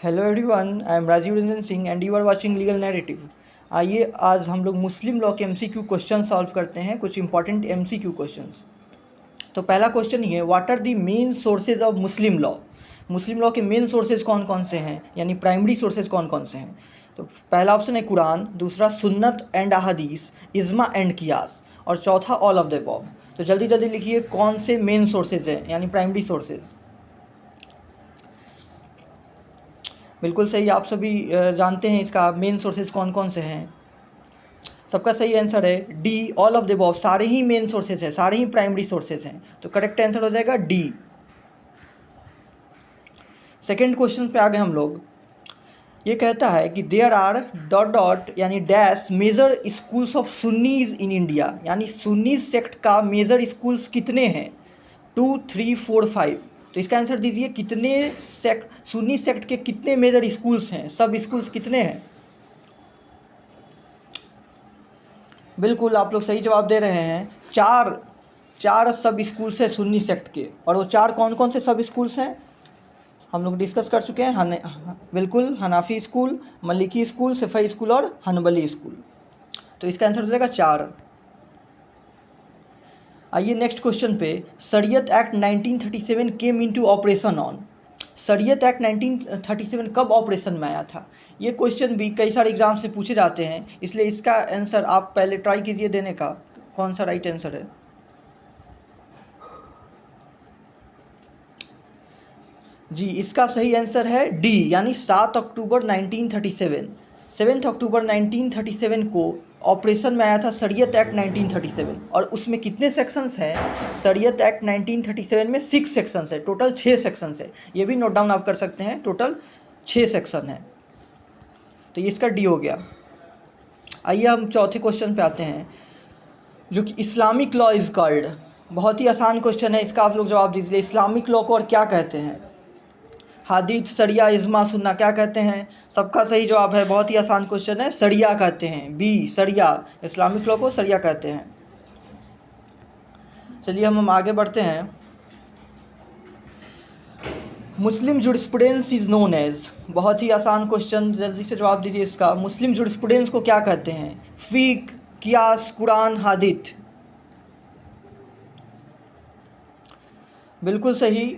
Hello everyone, I am Rajiv Ranjan Singh and you are watching legal narrative. आइए आज हम लोग मुस्लिम लॉ के एमसीक्यू क्वेश्चन सॉल्व करते हैं, कुछ इंपॉर्टेंट एमसीक्यू क्वेश्चंस। तो पहला क्वेश्चन ये है, what are the main sources of Muslim law. Muslim law के मेन सोर्सेज कौन कौन से हैं, यानी प्राइमरी सोर्सेज कौन कौन से हैं। तो पहला ऑप्शन है कुरान, दूसरा सुन्नत एंड अहादीस, इज्मा एंड कियास, और चौथा ऑल ऑफ द अबव। तो जल्दी जल्दी लिखिए कौन से मेन सोर्सेज हैं, यानी प्राइमरी सोर्सेज। बिल्कुल सही, आप सभी जानते हैं इसका मेन सोर्सेज कौन कौन से हैं। सबका सही आंसर है D, all of the above. सारे ही मेन सोर्सेज हैं, सारे ही प्राइमरी सोर्सेज हैं, तो करेक्ट आंसर हो जाएगा डी। सेकेंड क्वेश्चन पे आ गए हम लोग। ये कहता है कि देयर आर डॉट डॉट यानी dash major schools of Sunnis in India, यानी सुन्नीज सेक्ट का मेजर स्कूल्स कितने हैं, 2, 3, 4, 5। तो इसका आंसर दीजिए, कितने सेक्ट, सुन्नी सेक्ट के कितने मेजर स्कूल्स हैं, सब स्कूल्स कितने हैं। बिल्कुल आप लोग सही जवाब दे रहे हैं। चार सब स्कूल्स हैं सुन्नी सेक्ट के, और वो चार कौन कौन से सब स्कूल्स हैं हम लोग डिस्कस कर चुके हैं। बिल्कुल, Hanafi school, Maliki school, Shafi'i school और हनबली स्कूल। तो इसका आंसर हो जाएगा 4। आइए नेक्स्ट क्वेश्चन पे। शरीयत act 1937 came into operation on. शरीयत एक्ट 1937 कब ऑपरेशन में आया था। ये क्वेश्चन भी कई सारे एग्जाम से पूछे जाते हैं, इसलिए इसका आंसर आप पहले ट्राई कीजिए देने का, कौन सा राइट आंसर है। जी, इसका सही आंसर है डी, यानी 7 अक्टूबर 1937। 7 अक्टूबर 1937 को ऑपरेशन में आया था शरीयत एक्ट 1937, और उसमें कितने सेक्शंस हैं। शरीयत एक्ट 1937 में 6 सेक्शंस है, टोटल 6 सेक्शंस है। ये भी नोट डाउन आप कर सकते हैं, टोटल 6 सेक्शन है। तो इसका डी हो गया। आइए हम चौथे क्वेश्चन पे आते हैं, जो कि इस्लामिक लॉ इज़ कॉल्ड। बहुत ही आसान क्वेश्चन है, इसका आप लोग जवाब दीजिए। इस्लामिक लॉ को और क्या कहते हैं। हादीथ, सरिया, इज्मा, सुन्ना, क्या कहते हैं। सबका सही जवाब है, बहुत ही आसान क्वेश्चन है, सरिया कहते हैं। बी, सरिया। इस्लामिक लॉ को सरिया कहते हैं। चलिए हम आगे बढ़ते हैं। मुस्लिम जुरिस्प्रूडेंस इज नोन एज। बहुत ही आसान क्वेश्चन, जल्दी से जवाब दीजिए इसका। मुस्लिम जुरिस्प्रूडेंस को क्या कहते हैं। फ़िक़्ह, क़ियास, कुरान, हादीथ। बिल्कुल सही,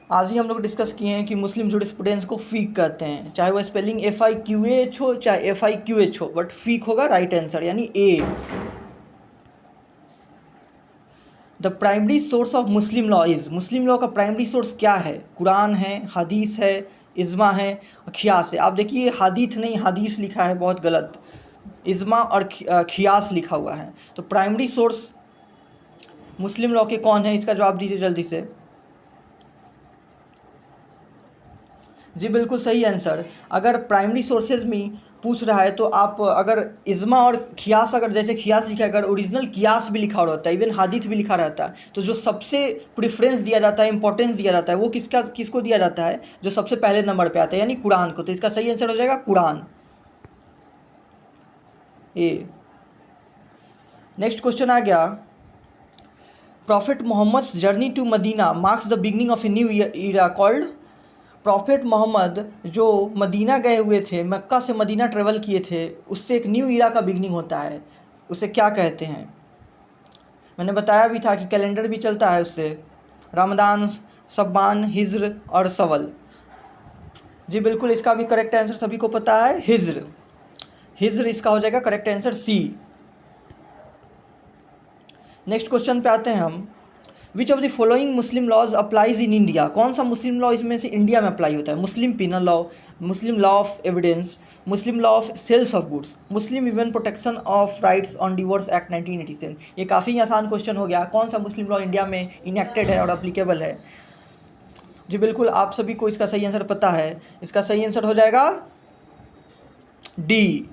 आज ही हम लोग डिस्कस किए हैं कि मुस्लिम जुरिस्प्रूडेंस को फ़िक़्ह कहते हैं, चाहे वह स्पेलिंग FIQH हो चाहे FIQH हो, बट फ़िक़्ह होगा राइट आंसर, यानी A. The primary source of Muslim law is. Muslim law का प्राइमरी सोर्स क्या है। कुरान है, हदीस है, इज्मा है, खियास है। आप देखिए हदीथ नहीं हदीस लिखा है, बहुत गलत। इज्मा और खियास लिखा हुआ है। तो प्राइमरी सोर्स मुस्लिम लॉ के कौन है, इसका जवाब दीजिए जल्दी से। जी बिल्कुल सही आंसर। अगर प्राइमरी सोर्सेज में पूछ रहा है तो आप अगर इज्मा और खियास, अगर जैसे खियास लिखा है, अगर ओरिजिनल कियास भी लिखा रहता है, इवन हादीथ भी लिखा रहता है, तो जो सबसे प्रेफरेंस दिया जाता है, इंपॉर्टेंस दिया जाता है, वो किसको दिया जाता है, जो सबसे पहले नंबर पे आता है, यानी कुरान को। तो इसका सही आंसर हो जाएगा कुरान, ए। नेक्स्ट क्वेश्चन आ गया। Prophet Muhammad's journey to Medina marks the beginning of a new era called. Prophet Muhammad जो मदीना गए हुए थे, मक्का से मदीना ट्रेवल किए थे, उससे एक न्यू ईरा का बिगनिंग होता है, उसे क्या कहते हैं। मैंने बताया भी था कि कैलेंडर भी चलता है उससे, रमदान, शब्बान, हिज्र और सवल। जी बिल्कुल, इसका भी करेक्ट आंसर सभी को पता है, हिज्र। हिज्र इसका हो जाएगा correct answer, C. Next question पे आते हैं हम। Which of the following Muslim laws applies in India. कौन सा मुस्लिम लॉ इसमें से इंडिया में अप्लाई होता है। Muslim penal law, Muslim law of evidence, Muslim law of sales of goods, Muslim women protection of rights on divorce act 1987। ये काफ़ी आसान क्वेश्चन हो गया, कौन सा मुस्लिम लॉ इंडिया में इनेक्टेड है और अप्लीकेबल है। जी बिल्कुल, आप सभी को इसका सही आंसर पता है, इसका सही आंसर हो जाएगा डी।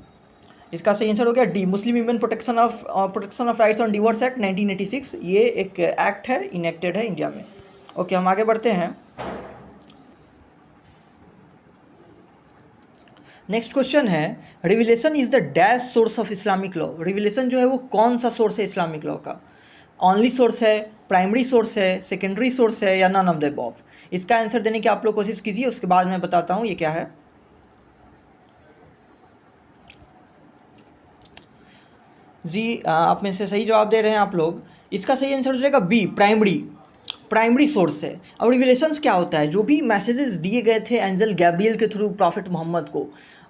इसका सही आंसर हो गया D, Muslim women protection of rights on divorce act 1986। ये एक एक्ट है, इनेक्टेड है इंडिया में। ओके, हम आगे बढ़ते हैं। नेक्स्ट क्वेश्चन है, revelation is the dash source of Islamic law. Revelation जो है वो कौन सा सोर्स है इस्लामिक लॉ का। ऑनली सोर्स है, प्राइमरी सोर्स है, सेकेंडरी सोर्स है, या नन ऑफ द अबव। इसका आंसर देने की आप लोग कोशिश कीजिए, उसके बाद मैं बताता हूँ ये क्या है। जी आप में से सही जवाब दे रहे हैं आप लोग। इसका सही आंसर हो जाएगा बी, प्राइमरी सोर्स है। अब रिविलेशंस क्या होता है? जो भी मैसेजेस दिए गए थे एंजल गैब्रियल के थ्रू प्रॉफिट मोहम्मद को,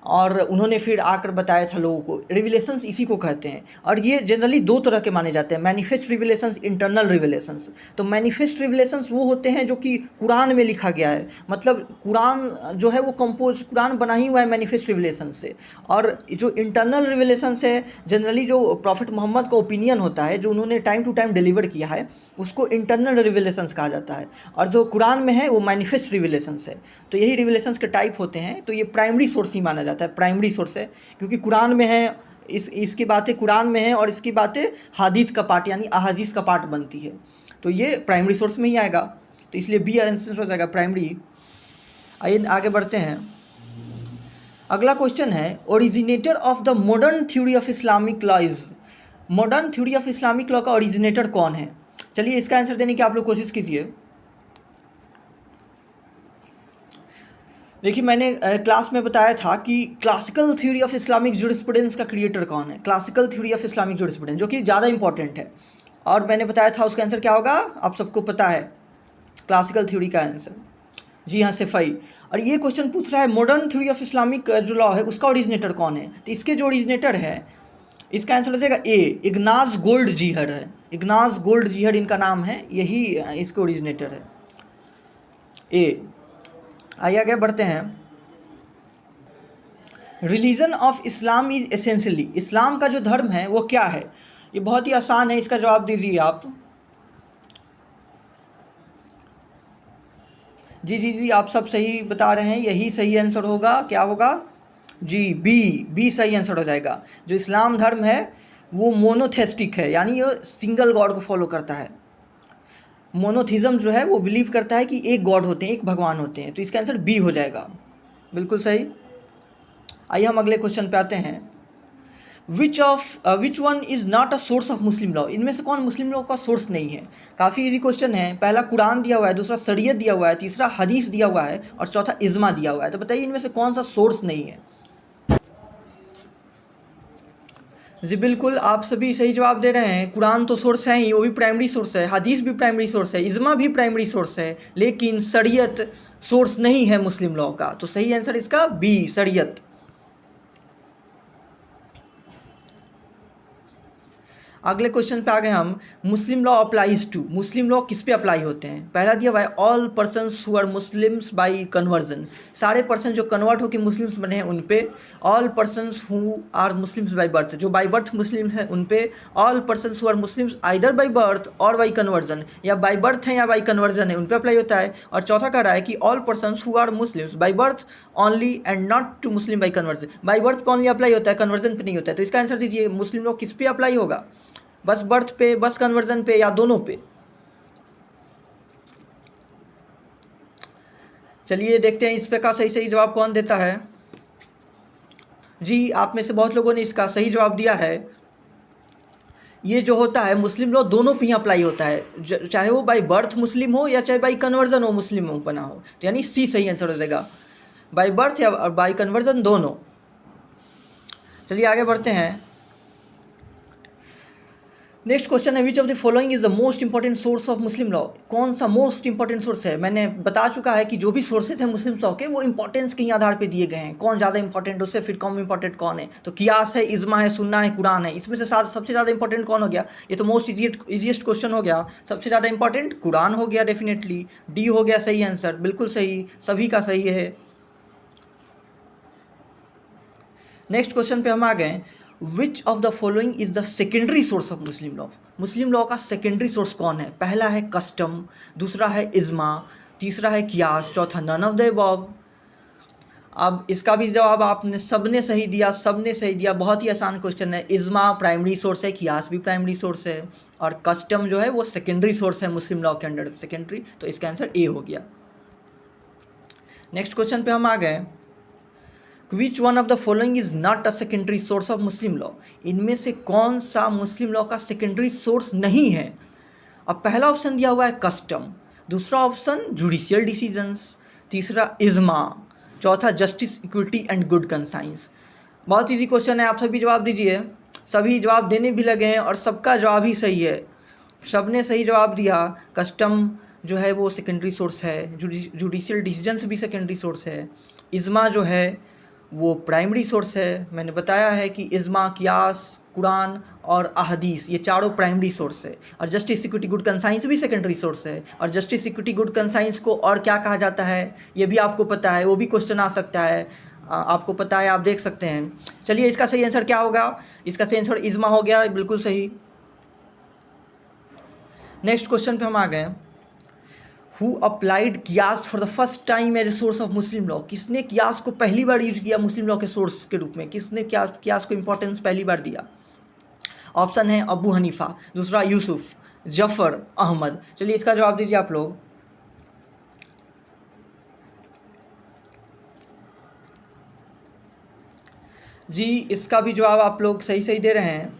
और उन्होंने फिर आकर बताया था लोगों को, रिविलेशंस इसी को कहते हैं। और ये जनरली दो तरह के माने जाते हैं, मैनिफेस्ट रिविलेशंस, इंटरनल रिविलेशंस। तो मैनिफेस्ट रिविलेशंस वो होते हैं जो कि कुरान में लिखा गया है, मतलब कुरान जो है वो कुरान बना ही हुआ है मैनिफेस्ट रिविलेशन से। और जो इंटरनल रिविलेशंस है, जनरली जो प्रॉफिट मोहम्मद का ओपिनियन होता है, जो उन्होंने टाइम टू टाइम डिलीवर किया है, उसको इंटरनल रिविलेशंस कहा जाता है। और जो कुरान में है वो मैनिफेस्ट रिविलेशंस है। तो यही रिविलेशंस के टाइप होते हैं। तो ये प्राइमरी सोर्स ही माना जाता है, प्राइमरी सोर्स है, क्योंकि कुरान में है, इसकी बातें कुरान में है और इसकी बातें हादीथ का पार्ट यानी अहादीस का पार्ट बनती है। तो ये प्राइमरी सोर्स में ही आएगा, तो इसलिए बी आंसर हो जाएगा प्राइमरी। आइए आगे बढ़ते हैं। अगला क्वेश्चन है, originator of the modern theory of Islamic law is, modern theory of Islamic law का ओरिजिनेटर कौन है? चलिए इसका आंसर देने की आप लोग कोशिश कीजिए। देखिए मैंने क्लास में बताया था कि classical theory of Islamic jurisprudence का क्रिएटर कौन है, classical theory of Islamic jurisprudence, जो कि ज़्यादा इंपॉर्टेंट है। और मैंने बताया था उसका आंसर क्या होगा, आप सबको पता है क्लासिकल थ्योरी का आंसर। जी हाँ, सिफाई। और ये क्वेश्चन पूछ रहा है मॉडर्न थ्योरी ऑफ इस्लामिक जो लॉ है उसका ओरिजिनेटर कौन है? तो इसके जो ओरिजिनेटर है, इसका आंसर हो जाएगा ए, इग्नास गोल्ड जीहर है। इग्नास गोल्ड जीहर इनका नाम है, यही इसके ओरिजिनेटर है, ए। आइए आगे बढ़ते हैं। Religion of Islam is essentially, Islam का जो धर्म है वो क्या है? ये बहुत ही आसान है, इसका जवाब दीजिए आप। जी आप सब सही बता रहे हैं, यही सही आंसर होगा। क्या होगा? जी बी सही आंसर हो जाएगा। जो इस्लाम धर्म है वो मोनोथेस्टिक है, यानी ये सिंगल गॉड को फॉलो करता है। मोनोथिज्म जो है वो बिलीव करता है कि एक गॉड होते हैं, एक भगवान होते हैं। तो इसका आंसर बी हो जाएगा, बिल्कुल सही। आइए हम अगले क्वेश्चन पे आते हैं। Which one is not a source of Muslim law, इनमें से कौन मुस्लिम लॉ का सोर्स नहीं है? काफ़ी इजी क्वेश्चन है। पहला कुरान दिया हुआ है, दूसरा शरीयत दिया हुआ है, तीसरा हदीस दिया हुआ है और चौथा इज्मा दिया हुआ है। तो बताइए इनमें से कौन सा सोर्स नहीं है? जी बिल्कुल, आप सभी सही जवाब दे रहे हैं। कुरान तो सोर्स है ही, वो भी प्राइमरी सोर्स है, हदीस भी प्राइमरी सोर्स है, इज्मा भी प्राइमरी सोर्स है, लेकिन शरीयत सोर्स नहीं है मुस्लिम लॉ का। तो सही आंसर इसका बी, शरीयत। अगले क्वेश्चन पे आ गए हम। Muslim law applies to, Muslim law किस पे अप्लाई होते हैं? पहला दिया हुआ है all persons who are Muslims by conversion, सारे पर्सन जो कन्वर्ट होकर मुस्लिम्स बने हैं उन पे। All persons who are Muslims by birth, जो बाय बर्थ मुस्लिम है उन पे। All persons who are Muslims either by birth और बाय कन्वर्जन, या बाय बर्थ है या बाय कन्वर्जन है, उन पे अप्लाई होता है। और चौथा कह रहा है कि all persons who are Muslims by birth only and not to Muslim by conversion, by birth पे ओनली अप्लाई होता है, कन्वर्जन पे नहीं होता है। तो इसका आंसर दीजिए, मुस्लिम लॉ किस पे अप्लाई होगा? बस बर्थ पे, बस कन्वर्जन पे, या दोनों पे? चलिए देखते हैं इस पे का सही जवाब कौन देता है। जी आप में से बहुत लोगों ने इसका सही जवाब दिया है। ये जो होता है मुस्लिम लॉ दोनों पे ही अप्लाई होता है, चाहे वो बाय बर्थ मुस्लिम हो या चाहे बाय कन्वर्जन हो मुस्लिम हो बना हो। तो यानी सी सही आंसर हो जाएगा, बाय बर्थ या बाय कन्वर्जन दोनों। चलिए आगे बढ़ते हैं। नेक्स्ट क्वेश्चन है, which of the following is the most important source of Muslim law? कौन सा मोस्ट इंपॉर्टेंट सोर्स है? मैंने बता चुका है कि जो भी सोर्सेज हैं मुस्लिम लॉ के वो इंपॉर्टेंस के ही आधार पे दिए गए हैं। कौन ज़्यादा इंपॉर्टेंट, उससे फिर कम इंपॉर्टेंट कौन है? तो कियास है, इज्मा है, सुन्ना है, कुरान है। इसमें से सबसे ज़्यादा इंपॉर्टेंट कौन हो गया? ये तो मोस्ट इजीएस्ट क्वेश्चन हो गया। सबसे ज़्यादा इंपॉर्टेंट कुरान हो गया, डेफिनेटली। डी हो गया सही आंसर, बिल्कुल सही, सभी का सही है। नेक्स्ट क्वेश्चन पे हम आ गए। विच of the following is the secondary source of Muslim law? Muslim law का सेकेंडरी सोर्स कौन है? पहला है कस्टम, दूसरा है इज्मा, तीसरा है कियास, चौथा नन ऑफ द अबव। अब इसका भी जवाब आपने सबने सही दिया, बहुत ही आसान क्वेश्चन है। इज्मा प्राइमरी सोर्स है, कियास भी प्राइमरी सोर्स है, और कस्टम जो है वो सेकेंडरी सोर्स है मुस्लिम लॉ के अंडर, सेकेंडरी। तो इसका आंसर ए हो गया। नेक्स्ट क्वेश्चन पे हम आ गए। Which one of the following is not a secondary source of Muslim law? इनमें से कौन सा मुस्लिम लॉ का सेकेंडरी सोर्स नहीं है? अब पहला ऑप्शन दिया हुआ है कस्टम, दूसरा ऑप्शन जुडिशियल डिसीजंस, तीसरा इज्मा, चौथा justice, equity and good conscience. बहुत इजी क्वेश्चन है, आप सभी जवाब दीजिए। सभी जवाब देने भी लगे हैं और सबका जवाब ही सही है। सबने सही जवाब दिया। कस्टम जो है वो सेकेंडरी सोर्स है, जुडिशियल डिसीजंस भी सेकेंडरी सोर्स है, इज्मा जो है वो प्राइमरी सोर्स है। मैंने बताया है कि इज्मा, कियास, कुरान और अहदीस ये चारों प्राइमरी सोर्स है। और जस्टिस इक्विटी गुड कंसाइंस भी सेकेंडरी सोर्स है। और जस्टिस इक्विटी गुड कंसाइंस को और क्या कहा जाता है ये भी आपको पता है, वो भी क्वेश्चन आ सकता है। आपको पता है, आप देख सकते हैं। चलिए इसका सही आंसर क्या होगा? इसका सही आंसर इज्मा हो गया, बिल्कुल सही। नेक्स्ट क्वेश्चन पे हम आ गए। हु अप्लाइड कियास for the first time as a source of Muslim law? किसने कियास को पहली बार यूज किया मुस्लिम लॉ के सोर्स के रूप में? किसने कियास को इंपॉर्टेंस पहली बार दिया? ऑप्शन है अबू हनीफा, दूसरा यूसुफ, जफर, अहमद। चलिए इसका जवाब दीजिए आप लोग। जी इसका भी जवाब आप लोग सही सही दे रहे हैं।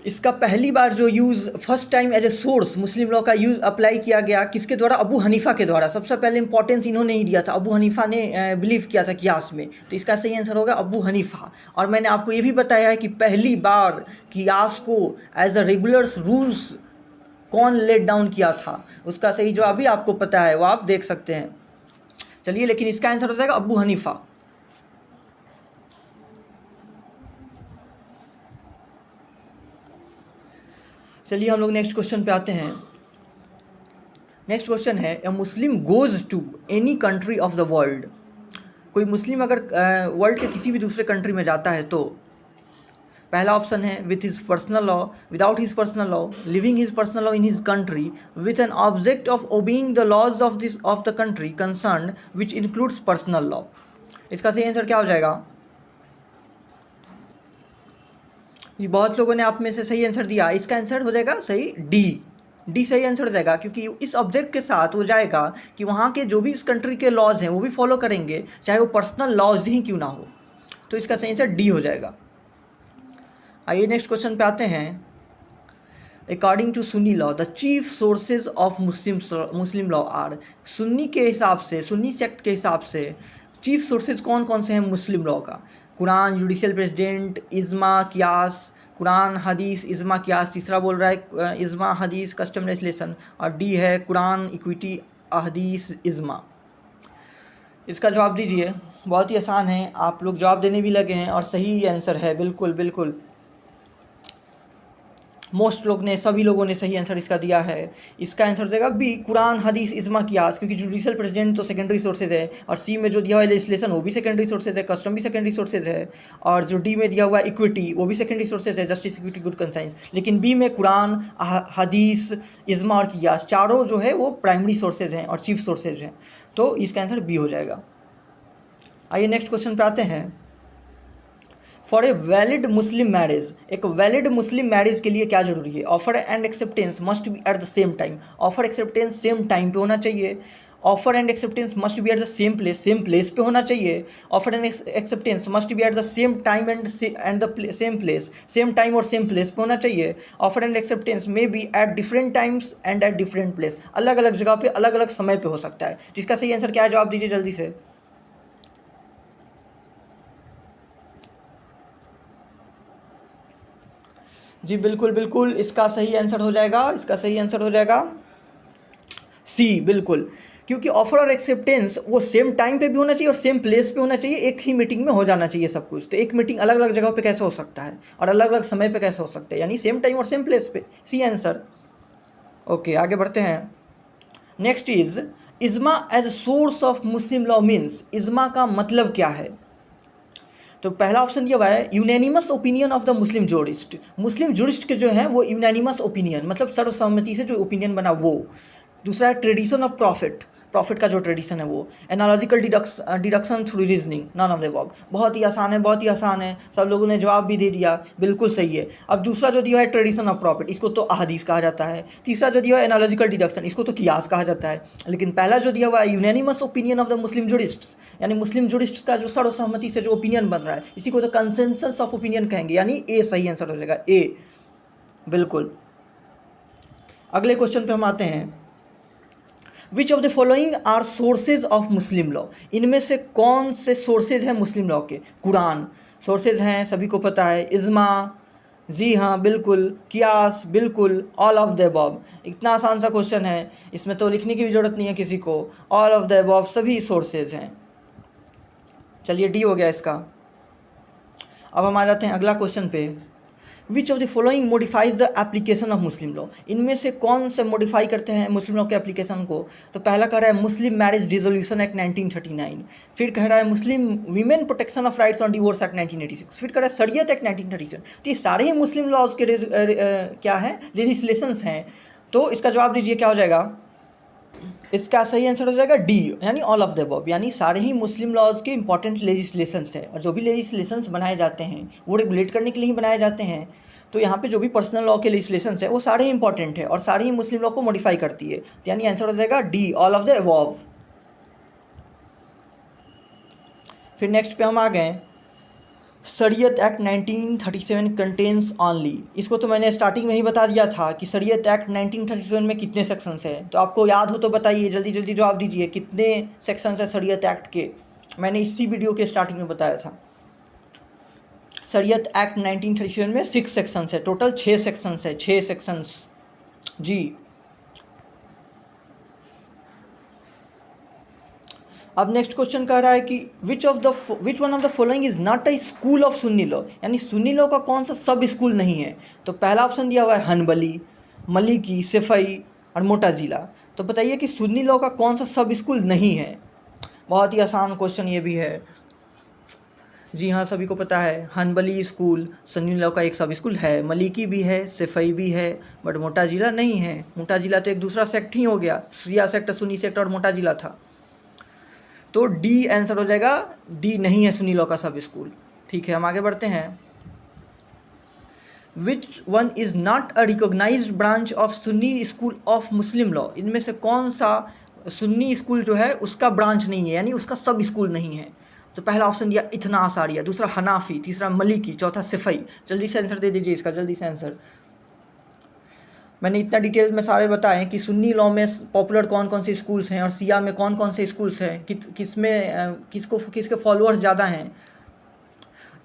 इसका पहली बार जो use first time as a source Muslim law का यूज़ अप्लाई किया गया किसके द्वारा? अबू हनीफा के द्वारा। सबसे पहले इंपॉर्टेंस इन्होंने ही दिया था, अबू हनीफा ने बिलीव किया था कियास में। तो इसका सही आंसर होगा अबू हनीफा। और मैंने आपको ये भी बताया है कि पहली बार कियास को एज अ रेगुलर रूल्स कौन लेट डाउन किया था, उसका सही जवाब भी आपको पता है, वो आप देख सकते हैं। चलिए लेकिन इसका आंसर हो जाएगा अबू हनीफा। चलिए हम लोग नेक्स्ट क्वेश्चन पे आते हैं। नेक्स्ट क्वेश्चन है, a Muslim goes to any country of the world. कोई मुस्लिम अगर वर्ल्ड के किसी भी दूसरे कंट्री में जाता है तो पहला ऑप्शन है with his personal law, without his personal law, leaving his personal law in his country, with an object of obeying the laws of the country concern which includes personal law. इसका सही answer क्या हो जाएगा? जी बहुत लोगों ने आप में से सही आंसर दिया। इसका आंसर हो जाएगा सही डी सही आंसर हो जाएगा, क्योंकि इस ऑब्जेक्ट के साथ वो जाएगा कि वहाँ के जो भी इस कंट्री के लॉज हैं वो भी फॉलो करेंगे, चाहे वो पर्सनल लॉज ही क्यों ना हो। तो इसका सही आंसर डी हो जाएगा। आइए नेक्स्ट क्वेश्चन पे आते हैं। According to Sunni law the chief sources of Muslim law are. Sunni के हिसाब से, सुन्नी सेक्ट के हिसाब से चीफ सोर्सेज कौन कौन से हैं मुस्लिम लॉ का? कुरान, जुडिशियल प्रेसिडेंट, इज्मा, कियास। कुरान, हदीस, इज्मा, कियास। तीसरा बोल रहा है इज्मा, हदीस, कस्टम लेजिस्लेशन। और डी है कुरान, इक्विटी, हदीस, इज्मा। इसका जवाब दीजिए। बहुत ही आसान है, आप लोग जवाब देने भी लगे हैं और सही आंसर है, बिल्कुल बिल्कुल। मोस्ट लोग ने, सभी लोगों ने सही आंसर इसका दिया है। इसका आंसर हो जाएगा बी, कुरान, हदीस, इज्मा, कियास, क्योंकि जुडिशियल प्रेसिडेंट तो सेकेंडरी सोर्सेज है। और सी में जो दिया हुआ है लेजिस्लेशन वो भी सेकेंडरी सोर्सेज है, कस्टम भी सेकेंडरी सोर्सेज है। और जो डी में दिया हुआ है इक्विटी वो भी सेकेंडरी सोर्सेज है, जस्टिस, इक्विटी, गुड कंसाइंस। लेकिन बी में कुरान, हदीस, इज्मा और कियास चारों जो है वो प्राइमरी सोर्सेज हैं और चीफ सोर्सेज हैं। तो इसका आंसर बी हो जाएगा। आइए नेक्स्ट क्वेश्चन पे आते हैं। For a valid Muslim marriage, एक वैलिड मुस्लिम मैरिज के लिए क्या जरूरी है? Offer and acceptance must be at the same time. Offer acceptance same time पे होना चाहिए। Offer and acceptance must be at the same place पे होना चाहिए। Offer and acceptance must be at the same time and the same place, same time और same place पे होना चाहिए। Offer and acceptance may be at different times and at different place, अलग अलग जगह पे अलग अलग समय पे हो सकता है। जिसका सही आंसर क्या है? जवाब दीजिए जल्दी से। जी बिल्कुल बिल्कुल, इसका सही आंसर हो जाएगा, इसका सही आंसर हो जाएगा सी, बिल्कुल। क्योंकि ऑफर और एक्सेप्टेंस वो सेम टाइम पे भी होना चाहिए और सेम प्लेस पे होना चाहिए, एक ही मीटिंग में हो जाना चाहिए सब कुछ। तो एक मीटिंग अलग अलग जगह पे कैसे हो सकता है और अलग अलग समय पे कैसे हो सकता है? यानी सेम टाइम और सेम प्लेस पे, सी आंसर। ओके आगे बढ़ते हैं। नेक्स्ट इज इज्मा as source of Muslim law means. इज्मा का मतलब क्या है? तो पहला ऑप्शन दिया हुआ है unanimous opinion of the Muslim jurist. Muslim jurist के जो हैं वो यूनैनिमस ओपिनियन, मतलब सर्वसम्मति से जो ओपिनियन बना वो। दूसरा है ट्रेडिशन ऑफ प्रॉफिट, प्रॉफिट का जो ट्रेडिशन है वो। Analogical deduction through reasoning, none of the above. बहुत ही आसान है, बहुत ही आसान है, सब लोगों ने जवाब भी दे दिया, बिल्कुल सही है। अब दूसरा जो दिया है ट्रेडिशन ऑफ प्रॉफिट, इसको तो अहदीस कहा जाता है। तीसरा जो दिया है एनालॉजिकल डिडक्शन, इसको तो कियास कहा जाता है। लेकिन पहला जो दिया हुआ है unanimous opinion of the Muslim jurists, यानी मुस्लिम जूरिस्ट का जो सर्वसम्मति से जो ओपिनियन बन रहा है, इसी को तो कंसेंसस ऑफ ओपिनियन कहेंगे, यानी ए सही आंसर हो जाएगा, ए बिल्कुल। अगले क्वेश्चन पे हम आते हैं। Which of the following are sources of Muslim law. इनमें से कौन से सोर्सेज हैं मुस्लिम लॉ के? कुरान सोर्सेज हैं, सभी को पता है। इज्मा, जी हाँ, बिल्कुल, कियास, बिल्कुल, ऑल ऑफ द अबव। इतना आसान सा क्वेश्चन है, इसमें तो लिखने की भी ज़रूरत नहीं है किसी को। ऑल ऑफ द अबव सभी सोर्सेज हैं। चलिए डी हो गया इसका। अब हम आ जाते हैं अगला क्वेश्चन पे। विच of the following modifies the application of Muslim law? इनमें से कौन से मॉडिफाई करते हैं मुस्लिम लॉ के एप्लीकेशन को? तो पहला कह रहा है मुस्लिम मैरिज डिसोल्यूशन एक्ट 1939, फिर कह रहा है मुस्लिम women protection of rights on divorce act 1986, फिर कह रहा है शरीयत एक्ट 1937। तो ये सारे ही मुस्लिम लॉज के क्या हैं, लेजिस्लेशंस हैं। तो इसका जवाब दीजिए क्या हो जाएगा? इसका सही आंसर हो जाएगा डी, यानी ऑल ऑफ द अबव। यानी सारे ही मुस्लिम लॉज के इंपॉर्टेंट लेजिस्लेशंस हैं, और जो भी लेजिस्लेशंस बनाए जाते हैं वो रेगुलेट करने के लिए ही बनाए जाते हैं। तो यहाँ पे जो भी पर्सनल लॉ के लेजिस्लेशंस है वो सारे ही इंपॉर्टेंट है और सारे ही मुस्लिम लॉ को मॉडिफाई करती है। तो यानी आंसर हो जाएगा D, all of the above. फिर नेक्स्ट पे हम आ गए, शरीयत एक्ट 1937 कंटेन्स ऑनली। इसको तो मैंने स्टार्टिंग में ही बता दिया था कि शरीयत एक्ट 1937 में कितने सेक्शंस हैं। तो आपको याद हो तो बताइए, जल्दी जल्दी जवाब दीजिए, कितने सेक्शंस है शरीयत एक्ट के? मैंने इसी वीडियो के स्टार्टिंग में बताया था। शरीयत एक्ट 1937 में 6 सेक्शंस है, टोटल 6 सेक्शंस है, 6 सेक्शंस जी। अब नेक्स्ट क्वेश्चन कह रहा है कि which one of the following is not a school of Sunni law? यानी सुन्नी लॉ का कौन सा सब स्कूल नहीं है? तो पहला ऑप्शन दिया हुआ है हनबली, मलिकी, सिफई और मोटाजिला। तो बताइए कि सुन्नी लॉ का कौन सा सब स्कूल नहीं है? बहुत ही आसान क्वेश्चन ये भी है। जी हाँ, सभी को पता है, हनबली स्कूल सुन्नी लॉ का एक सब स्कूल है, मलिकी भी है, सिफई भी है, बट मोटाजिला नहीं है। मोटाजिला तो एक दूसरा सेक्ट ही हो गया, शिया सेक्ट, सुन्नी सेक्ट और मोटाजिला था। तो डी आंसर हो जाएगा, डी नहीं है सुन्नी लॉ का सब स्कूल। ठीक है, हम आगे बढ़ते हैं। Which one is not a recognised branch of Sunni school of Muslim law? इनमें से कौन सा सुन्नी स्कूल जो है उसका ब्रांच नहीं है, यानी उसका सब स्कूल नहीं है? तो पहला ऑप्शन दिया इतना आसारिया, दूसरा हनाफी, तीसरा मलिकी, चौथा सिफई। जल्दी से आंसर दे दीजिए इसका, जल्दी से आंसर। मैंने इतना डिटेल में सारे बताए कि सुन्नी लॉ में पॉपुलर कौन कौन से स्कूल्स हैं और सिया में कौन कौन से स्कूल्स हैं, किसमें किसके फॉलोअर्स ज़्यादा हैं।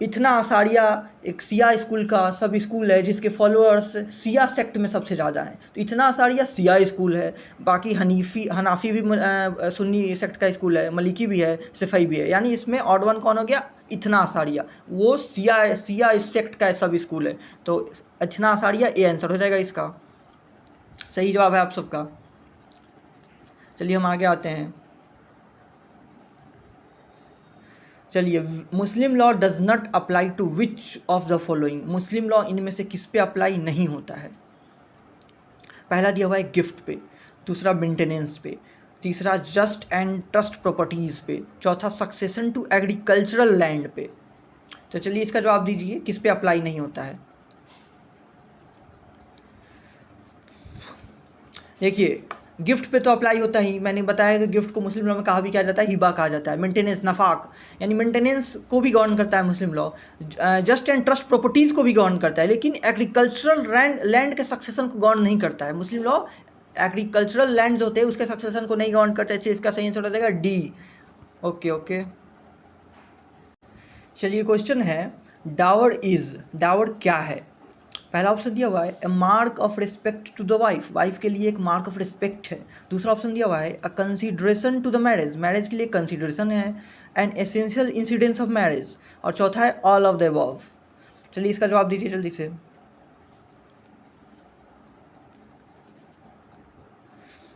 इतना आसारिया एक सिया स्कूल का सब स्कूल है जिसके फॉलोअर्स सिया सेक्ट में सबसे ज़्यादा हैं। तो इतना आसारिया सिया स्कूल है, बाकी हनाफी भी सुन्नी सेक्ट का स्कूल है, मलिकी भी है, सिफई भी है। यानी इसमें ऑड वन कौन हो गया? इतना आसारिया, वो सिया सेक्ट का सब स्कूल है। तो इतना आसारिया ए आंसर हो जाएगा इसका। सही जवाब है आप सबका। चलिए हम आगे आते हैं। चलिए, Muslim law does not apply to which of the following? Muslim law इनमें से किस पे अप्लाई नहीं होता है? पहला दिया हुआ है गिफ्ट पे, दूसरा मेंटेनेंस पे, तीसरा जस्ट एंड ट्रस्ट प्रॉपर्टीज़ पे, चौथा सक्सेशन टू एग्रीकल्चरल लैंड पे। तो चलिए इसका जवाब दीजिए, किस पे अप्लाई नहीं होता है? देखिए, गिफ्ट पे तो अप्लाई होता ही, मैंने बताया कि गिफ्ट को मुस्लिम लॉ में कहा भी क्या जाता है, हिबा कहा जाता है। मेंटेनेंस, नफाक, यानी मेंटेनेंस को भी गवर्न करता है Muslim law. Just and trust properties को भी गवर्न करता है, लेकिन एग्रीकल्चरल लैंड के सक्सेशन को गवर्न नहीं करता है मुस्लिम लॉ। एग्रीकल्चरल लैंड होते हैं उसके सक्सेशन को नहीं गवर्न करता है। इसका सही आंसर हो जाएगा डी। ओके। चलिए, क्वेश्चन है डावर क्या है? पहला ऑप्शन दिया हुआ है a mark of respect to the wife के लिए एक मार्क ऑफ रिस्पेक्ट है। दूसरा ऑप्शन दिया हुआ है a consideration to the marriage के लिए कंसीडरेशन है, an essential incidence of marriage, और चौथा है ऑल ऑफ द अबव। चलिए इसका जवाब दीजिए जल्दी से।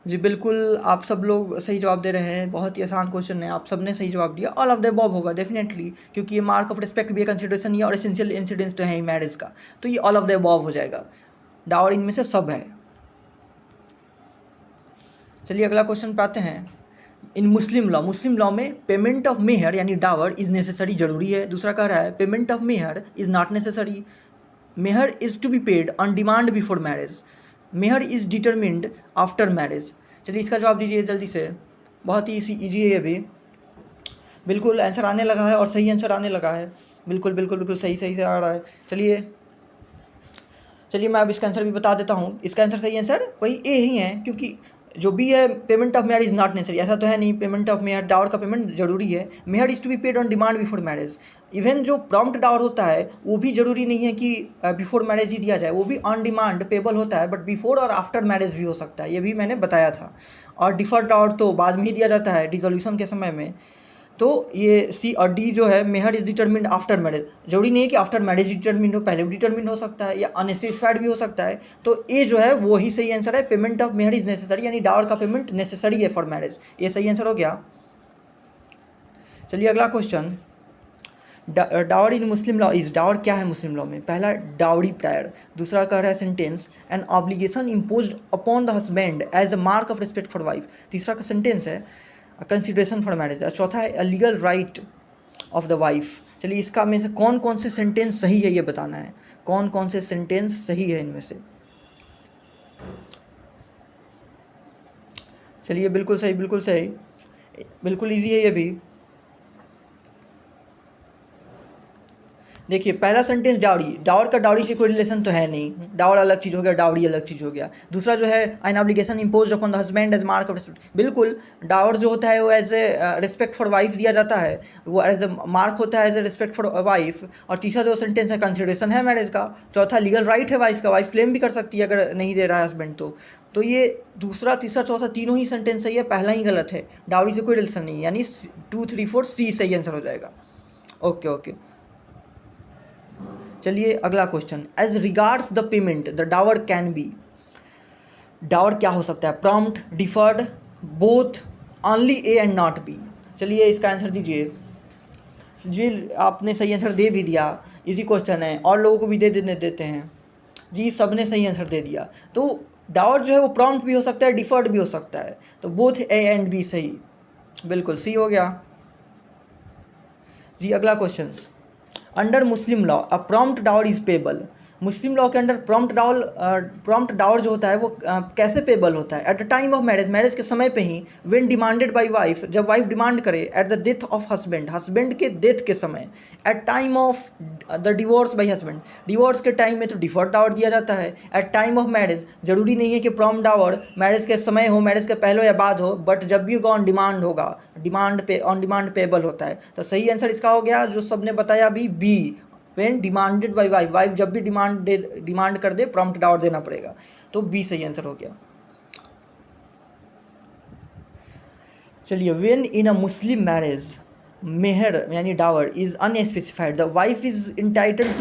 जी बिल्कुल, आप सब लोग सही जवाब दे रहे हैं। बहुत ही आसान क्वेश्चन है, आप सब ने सही जवाब दिया। ऑल ऑफ द अबव होगा डेफिनेटली, क्योंकि ये मार्क ऑफ रिस्पेक्ट भी है, कंसिडरेशन ही है, और एसेंशियल इंसिडेंस तो है ही मैरिज का। तो ये ऑल ऑफ द अबव हो जाएगा। डावर इनमें से सब है। चलिए अगला क्वेश्चन पे आते हैं। इन मुस्लिम लॉ में पेमेंट ऑफ मेहर यानी डावर इज़ नेसेसरी, जरूरी है। दूसरा कह रहा है payment of Mehar is not necessary, mehr is to be paid on demand before marriage, mehr is determined after marriage. चलिए इसका जवाब दीजिए जल्दी से, बहुत ही ईजी है ये भी। बिल्कुल आंसर आने लगा है और सही आंसर आने लगा है। बिल्कुल सही से आ रहा है। चलिए मैं अब इसका आंसर भी बता देता हूँ। इसका आंसर सही आंसर वही ए ही है, क्योंकि जो बी है, payment of Mehar is not necessary, ऐसा तो है नहीं, पेमेंट ऑफ मेहर, डावर का पेमेंट जरूरी है। मेहर is to be paid on demand before marriage. Even जो प्रॉम्प्ट डावर होता है वो भी जरूरी नहीं है कि बिफोर मैरिज ही दिया जाए, वो भी ऑन डिमांड पेबल होता है, बट बिफोर और आफ्टर मैरिज भी हो सकता है, ये भी मैंने बताया था। और डिफर्ड डावर तो बाद में ही दिया जाता है डिसोल्यूशन के समय में। तो ये सी और डी जो है, मेहर इज़ डिटरमिन्ड आफ्टर मैरिज, जरूरी नहीं है कि आफ्टर मैरिज डिटरमिन हो, पहले भी डिटरमिन हो सकता है या अनस्पेसिफाइड भी हो सकता है। तो ए जो है वो ही सही आंसर है, payment of Mehar is necessary, यानी डावर का पेमेंट नेसेसरी है फॉर मैरिज, ये सही आंसर हो गया। चलिए अगला question, dower in Muslim law is, dower क्या है मुस्लिम लॉ में? पहला डावरी प्रायर, दूसरा कह रहा है sentence an obligation imposed upon the husband as a mark of respect for wife, तीसरा का सेंटेंस है कंसिडरेशन फॉर मैरिज, और चौथा है legal right of the wife. चलिए इसका में से कौन कौन से सेंटेंस सही है ये बताना है, कौन कौन से सेंटेंस सही है इनमें से। चलिए बिल्कुल सही, बिल्कुल सही, बिल्कुल इजी है ये भी। देखिए पहला सेंटेंस डावरी, डावर का डावरी से कोई रिलेशन तो है नहीं, डावर अलग चीज़ हो गया, डावरी अलग चीज़ हो गया। दूसरा जो है an obligation imposed upon the husband as mark of respect, बिल्कुल डावर जो होता है वो as a respect for wife दिया जाता है, वो एज ए मार्क होता है as a respect for wife. और तीसरा जो सेंटेंस है कंसिडरेशन है मैरिज का। चौथा लीगल राइट है वाइफ का, वाइफ क्लेम भी कर सकती है अगर नहीं दे रहा है हस्बैंड तो ये दूसरा तीसरा चौथा तीनों ही सेंटेंस सही है, पहला ही गलत है, डावरी से कोई रिलेशन नहीं है, यानी 2 3 4 सी सही आंसर हो जाएगा। ओके ओके, चलिए अगला question, as regards the payment the dower can be, dower क्या हो सकता है? Prompt, deferred, both, only A and not B. चलिए इसका आंसर दीजिए जी, आपने सही आंसर दे भी दिया, इजी क्वेश्चन है, और लोगों को भी देते हैं जी, सबने सही आंसर दे दिया। तो डावर जो है वो प्रॉम्प्ट भी हो सकता है, डिफर्ड भी हो सकता है, तो बोथ ए एंड बी सही, बिल्कुल सी हो गया जी। अगला question, under Muslim law a prompt dower is payable, Muslim law के अंडर प्रॉम्प्ट डावर जो होता है वो कैसे पेबल होता है? At the time of marriage, marriage के समय पे ही, व्हेन डिमांडेड बाय वाइफ, जब वाइफ डिमांड करे, at the death of husband, husband के डेथ के समय, at time of the divorce by husband, divorce के टाइम में तो डिफर्ड डावर दिया जाता है। एट टाइम ऑफ मैरिज, जरूरी नहीं है कि प्रॉम्प्ट डावर मैरिज के समय हो, मैरिज के पहले या बाद हो, बट जब भी होगा ऑन डिमांड होगा, ऑन डिमांड पेबल होता है। तो सही आंसर इसका हो गया जो सबने बताया अभी, B, when demanded by wife, wife जब भी डिमांड कर दे प्रॉम्प्ट डावर देना पड़ेगा, तो बी सही आंसर हो गया। चलिए, when in a Muslim marriage मेहर यानी dower is unspecified, the wife is entitled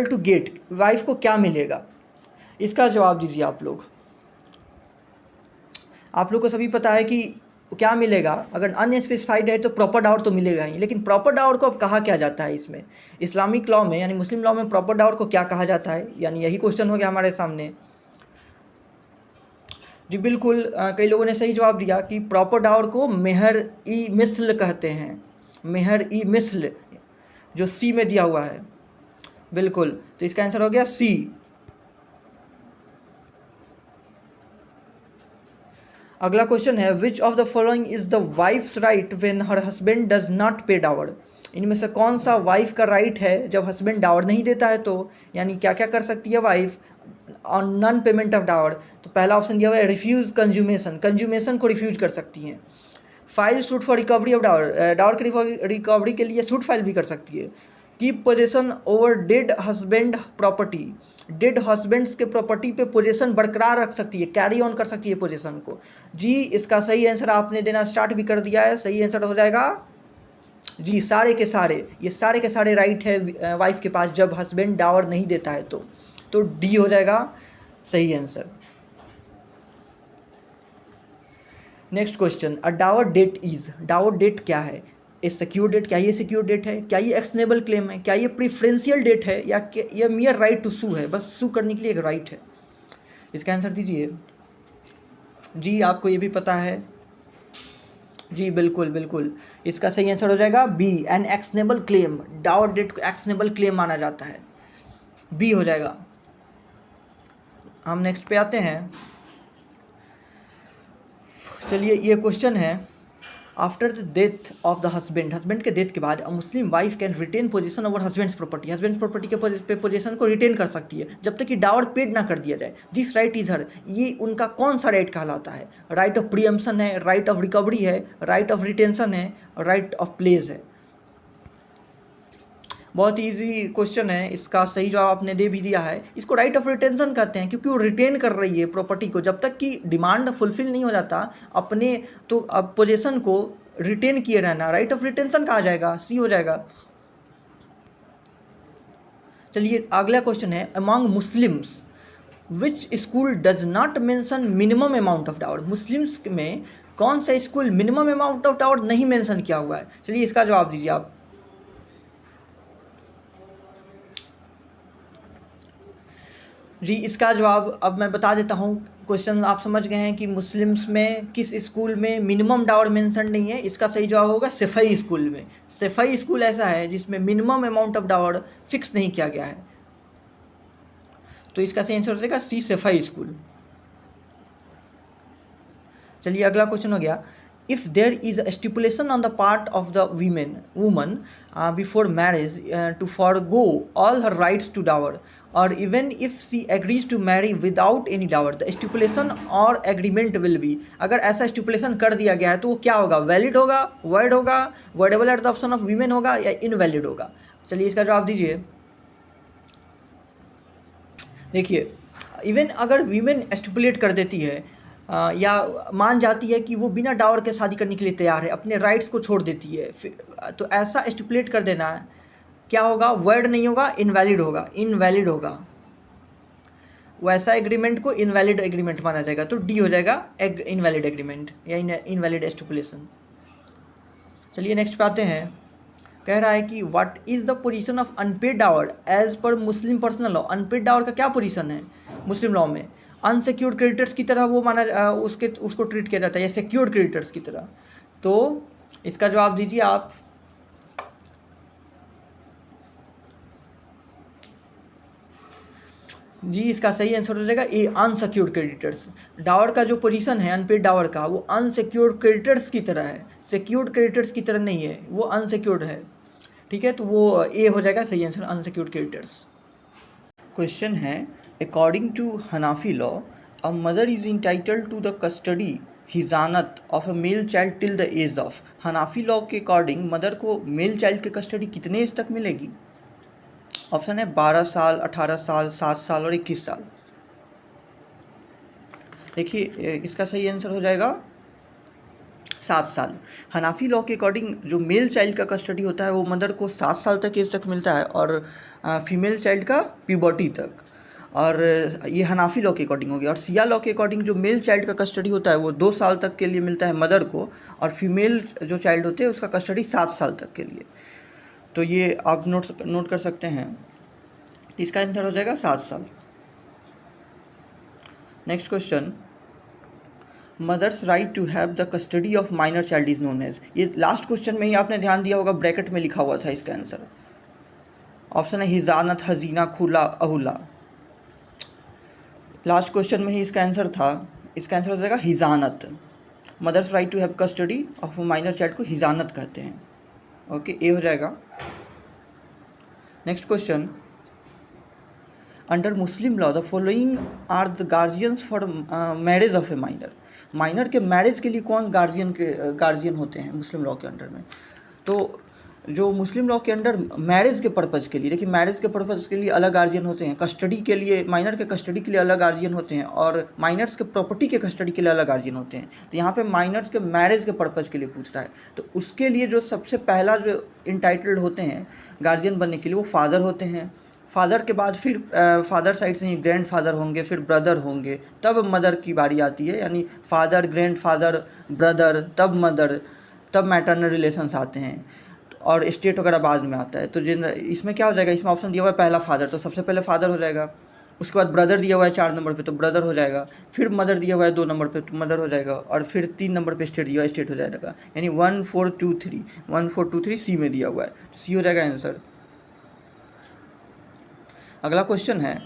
to get, wife को क्या मिलेगा? इसका जवाब दीजिए आप लोग को सभी पता है कि क्या मिलेगा। अगर अनस्पेसिफाइड है तो प्रॉपर डावर तो मिलेगा ही, लेकिन प्रॉपर डावर को अब कहा क्या जाता है इसमें, इस्लामिक लॉ में यानी मुस्लिम लॉ में प्रॉपर डावर को क्या कहा जाता है, यानी यही क्वेश्चन हो गया हमारे सामने जी। बिल्कुल कई लोगों ने सही जवाब दिया कि प्रॉपर डावर को मेहर ई मिस्ल कहते हैं, मेहर ई मिस्ल, जो सी में दिया हुआ है, बिल्कुल। तो इसका आंसर हो गया सी। अगला क्वेश्चन है, which of the following is the wife's right when her husband does not pay dower, इनमें से कौन सा वाइफ का राइट है जब हस्बैंड डावर नहीं देता है तो, यानी क्या क्या कर सकती है wife on non payment of dower? तो पहला ऑप्शन दिया हुआ है रिफ्यूज कंज्यूमेशन, कंज्यूमेशन को रिफ्यूज कर सकती हैं। File suit for recovery of dower, dower के रिकवरी के लिए सूट फाइल भी कर सकती है। Keep possession over dead husband property, dead husbands के प्रॉपर्टी पे पोजेशन बरकरार रख सकती है, कैरी ऑन कर सकती है पोजेशन को जी। इसका सही आंसर आपने देना स्टार्ट भी कर दिया है, सही आंसर हो जाएगा जी, सारे के सारे, ये सारे के सारे राइट है वाइफ के पास जब हस्बैंड डावर नहीं देता है तो डी हो जाएगा सही answer. Next question, a dower debt is, dower debt क्या है? ए सिक्योर डेट, क्या ये सिक्योर डेट है? क्या ये एक्शनेबल क्लेम है? क्या ये प्रीफरेंशियल डेट है? या ये मियर राइट टू सू है, बस सू करने के लिए एक राइट है? इसका आंसर दीजिए जी, आपको ये भी पता है जी, बिल्कुल बिल्कुल, इसका सही आंसर हो जाएगा B, an actionable claim, dower debt को एक्शनेबल क्लेम माना जाता है, बी हो जाएगा। हम नेक्स्ट पे आते हैं। चलिए ये क्वेश्चन है, after the death of the husband, husband के डेथ के बाद a Muslim wife can retain position over husband's property, husband property के पोजीशन को रिटेन कर सकती है जब तक कि डावर पेड ना कर दिया जाए। दिस राइट इज हर, ये उनका कौन सा राइट कहलाता है? राइट ऑफ प्रीएम्पशन है, राइट ऑफ रिकवरी है, राइट ऑफ रिटेंशन है, राइट ऑफ प्लेस है। बहुत इजी क्वेश्चन है, इसका सही जवाब आपने दे भी दिया है। इसको राइट ऑफ रिटेंशन कहते हैं क्योंकि वो रिटेन कर रही है प्रॉपर्टी को जब तक कि डिमांड फुलफिल नहीं हो जाता अपने, तो अब पोजीशन को रिटेन किए रहना, राइट ऑफ रिटेंशन कहा जाएगा, सी हो जाएगा। चलिए अगला क्वेश्चन है, among Muslims which school does not mention minimum amount of dower, Muslims में कौन सा school minimum amount of dower नहीं मेंशन किया हुआ है? चलिए इसका जवाब दीजिए आप। जी इसका जवाब अब मैं बता देता हूँ। क्वेश्चन आप समझ गए हैं कि मुस्लिम्स में किस स्कूल में मिनिमम डावर मेंशन नहीं है। इसका सही जवाब होगा सफ़ई स्कूल में। सफ़ई स्कूल ऐसा है जिसमें minimum amount of Dawar fix नहीं किया गया है, तो इसका सही आंसर हो जाएगा सी, सफ़ई स्कूल। चलिए अगला क्वेश्चन हो गया, if there is a stipulation on the part of the woman before marriage to forego all her rights to dower, or even if she agrees to marry without any dower, the stipulation or agreement will be, अगर ऐसा stipulation कर दिया गया है तो वो क्या होगा? वैलिड होगा, void होगा, voidable at the option of women होगा, या इनवैलिड होगा? चलिए इसका जवाब दीजिए। देखिए इवन अगर वीमेन स्टिपुलेट कर देती है या मान जाती है कि वो बिना डावर के शादी करने के लिए तैयार है, अपने राइट्स को छोड़ देती है, तो ऐसा स्टिपुलेट कर देना क्या होगा? वर्ड नहीं होगा, इनवैलिड होगा, इनवैलिड होगा। वैसा एग्रीमेंट को इनवैलिड एग्रीमेंट माना जाएगा, तो डी हो जाएगा इनवैलिड एग्रीमेंट या इनवैलिड स्टिपुलेशन। चलिए नेक्स्ट पे आते हैं। कह रहा है कि what is the position of unpaid dower as per Muslim personal law. Unpaid dower का क्या पोजीशन है मुस्लिम लॉ में? अनसिक्योर्ड क्रेडिटर्स की तरह वो माना उसको ट्रीट किया जाता है या सिक्योर्ड क्रेडिटर्स की तरह। तो इसका जवाब दीजिए आप। जी इसका सही आंसर हो जाएगा ए, अनसिक्योर्ड क्रेडिटर्स। डावर का जो पोजीशन है अनपेड डावर का, वो अनसिक्योर्ड क्रेडिटर्स की तरह है, सिक्योर्ड क्रेडिटर्स की तरह नहीं है, वो अनसिक्योर्ड है। ठीक है, तो वो ए हो जाएगा सही आंसर, अनसिक्योर्ड क्रेडिटर्स। क्वेश्चन है, according to Hanafi law a mother is entitled to the custody हिजानत of a male child till the age of. Hanafi law के अकॉर्डिंग मदर को मेल चाइल्ड की कस्टडी कितने एज तक मिलेगी? Option है 12 साल, 18 साल, 7 साल और 21 साल। देखिए इसका सही आंसर हो जाएगा 7 साल। हनाफी लॉ के अकॉर्डिंग जो मेल चाइल्ड का कस्टडी होता है वो मदर को 7 साल तक एज तक मिलता है और फीमेल चाइल्ड का प्यूबर्टी तक। और ये हनाफी लॉ के अकॉर्डिंग हो गया। और सिया लॉ के अकॉर्डिंग जो मेल चाइल्ड का कस्टडी होता है वो 2 साल तक के लिए मिलता है मदर को, और फीमेल जो चाइल्ड होते हैं उसका कस्टडी 7 साल तक के लिए। तो ये आप नोट कर सकते हैं। इसका आंसर हो जाएगा 7 साल। Next question, mother's right to have the custody of minor child is known as. ये लास्ट क्वेश्चन में ही आपने ध्यान दिया होगा, ब्रैकेट में लिखा हुआ था इसका आंसर। ऑप्शन है हिजानत, हजीना, खुला, अहुला। लास्ट क्वेश्चन में ही इसका आंसर था। इसका आंसर हो जाएगा हिजानत। Mother's right to have custody of minor child को हिजानत कहते हैं। ओके, ए हो जाएगा। Next question, under Muslim law the following are the guardians for marriage of a minor. Minor के मैरिज के लिए कौन गार्जियन होते हैं मुस्लिम लॉ के अंडर में? तो जो मुस्लिम लॉ के अंडर मैरिज के पर्पज़ के लिए, देखिए मैरिज के पर्पज़ के लिए अलग गार्जियन होते हैं, कस्टडी के लिए, माइनर के कस्टडी के लिए अलग गार्जियन होते हैं, और माइनर्स के प्रॉपर्टी के कस्टडी के लिए अलग गार्जियन होते हैं। तो यहाँ पे माइनर्स के मैरिज के पर्पज़ के लिए पूछ रहा है, तो उसके लिए जो सबसे पहला जो इंटाइटल्ड होते हैं गार्जियन बनने के लिए वो फादर होते हैं। फादर के बाद फिर फादर साइड से ही ग्रैंड फादर होंगे, फिर ब्रदर होंगे, तब मदर की बारी आती है। यानी फादर, ग्रैंड फादर, ब्रदर, तब मदर, तब मैटरनल रिलेशंस आते हैं, और स्टेट वगैरह बाद में आता है। तो इसमें क्या हो जाएगा, इसमें ऑप्शन दिया हुआ है पहला फादर, तो सबसे पहले फादर हो जाएगा। उसके बाद ब्रदर दिया हुआ है 4 नंबर पे, तो ब्रदर हो जाएगा। फिर मदर दिया हुआ है 2 नंबर पे, तो मदर हो जाएगा। और फिर 3 नंबर पे स्टेट दिया हुआ है, स्टेट हो जाएगा। यानी 1 4 2 3 1 4 2 3 सी में दिया हुआ है, तो सी हो जाएगा आंसर। अगला क्वेश्चन है,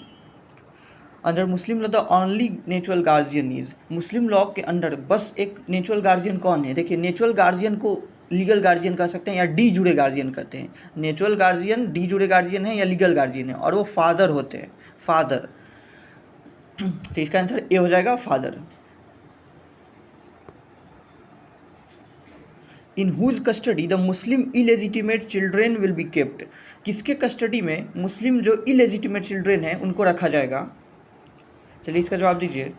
under Muslim law the only natural guardian is, Muslim law के अंडर बस एक नेचुरल गार्जियन कौन है? देखिए नेचुरल गार्जियन को लीगल गार्जियन कह सकते हैं या डी जुड़े गार्जियन कहते हैं। नेचुरल गार्जियन डी जुड़े गार्जियन है या लीगल गार्जियन है, और वो फादर होते हैं, फादर। तो इसका आंसर ए हो जाएगा, father. In whose custody the Muslim illegitimate children will be kept, किसके कस्टडी में मुस्लिम जो इलेजिटिमेट चिल्ड्रेन हैं उनको रखा जाएगा? चलिए इसका जवाब दीजिए।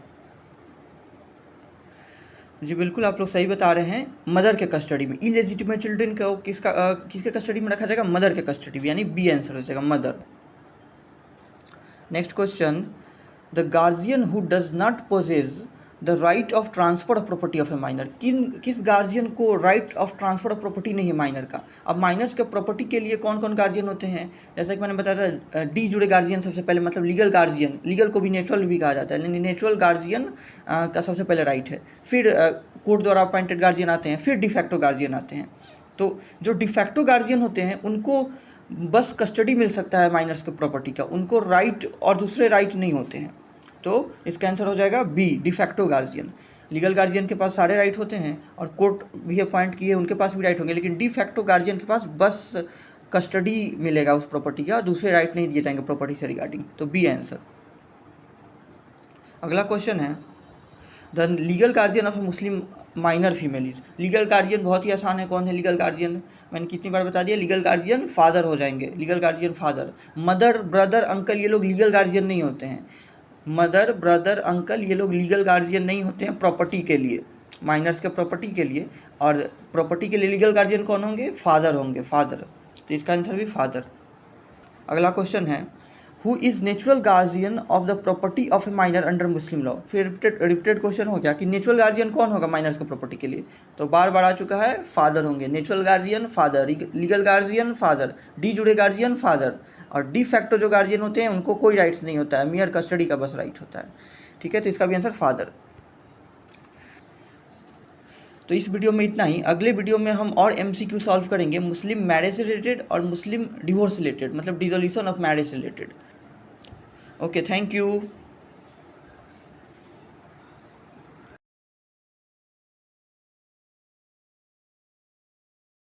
जी बिल्कुल आप लोग सही बता रहे हैं, मदर के कस्टडी में। इलेजिटिमेट चिल्ड्रेन को किसके कस्टडी में रखा जाएगा? मदर के कस्टडी में, यानी बी आंसर हो जाएगा, mother. Next question, the guardian who does not possess the right of transfer of property of a minor, किस गार्जियन को right of transfer of property नहीं है माइनर का? अब माइनर्स के प्रॉपर्टी के लिए कौन कौन गार्जियन होते हैं? जैसा कि मैंने बताया था, डी जुड़े गार्जियन सबसे पहले, मतलब लीगल गार्जियन, लीगल को भी नेचुरल भी कहा जाता है, लेकिन नेचुरल गार्जियन का सबसे पहले राइट है, फिर कोर्ट द्वारा अपॉइंटेड गार्जियन आते हैं, फिर डिफैक्टो गार्जियन आते हैं। तो जो डिफैक्टो गार्जियन होते हैं उनको बस कस्टडी मिल सकता है माइनर्स के प्रॉपर्टी का, उनको राइट और दूसरे राइट नहीं होते हैं। तो इसका आंसर हो जाएगा B, de facto guardian. Legal guardian के पास सारे राइट होते हैं और कोर्ट भी अपॉइंट किए उनके पास भी राइट होंगे, लेकिन डिफैक्टो गार्जियन के पास बस कस्टडी मिलेगा उस प्रॉपर्टी का, दूसरे राइट नहीं दिए जाएंगे प्रॉपर्टी से रिगार्डिंग। तो बी आंसर। अगला क्वेश्चन है, the legal guardian of A Muslim minor female is, legal guardian बहुत ही आसान है, कौन है लीगल गार्जियन? मैंने कितनी बार बता दिया, लीगल गार्जियन फादर हो जाएंगे, legal guardian father. Mother, brother, uncle ये लोग लीगल गार्जियन नहीं होते हैं। मदर, ब्रदर, अंकल ये लोग लीगल गार्जियन नहीं होते हैं प्रॉपर्टी के लिए, माइनर्स के प्रॉपर्टी के लिए। और प्रॉपर्टी के लिए लीगल गार्जियन कौन होंगे? फादर होंगे, फादर। तो इसका आंसर भी फादर। अगला क्वेश्चन है, who is natural guardian of the property of a minor under Muslim law? फिर रिपीटेड क्वेश्चन हो गया कि नेचुरल गार्जियन कौन होगा माइनर्स के प्रॉपर्टी के लिए? तो बार बार आ चुका है, फादर होंगे। Natural guardian father, legal guardian father, D जुड़े गार्जियन फादर, और डी फैक्टो जो गार्जियन होते हैं उनको कोई राइट्स नहीं होता है, मियर कस्टडी का बस राइट होता है। ठीक है, तो इसका भी आंसर फादर। तो इस वीडियो में इतना ही। अगले वीडियो में हम और MCQ सॉल्व करेंगे मुस्लिम मैरिज से रिलेटेड और मुस्लिम डिवोर्स रिलेटेड, मतलब डिसोल्यूशन ऑफ मैरिज से रिलेटेड। Okay, thank you.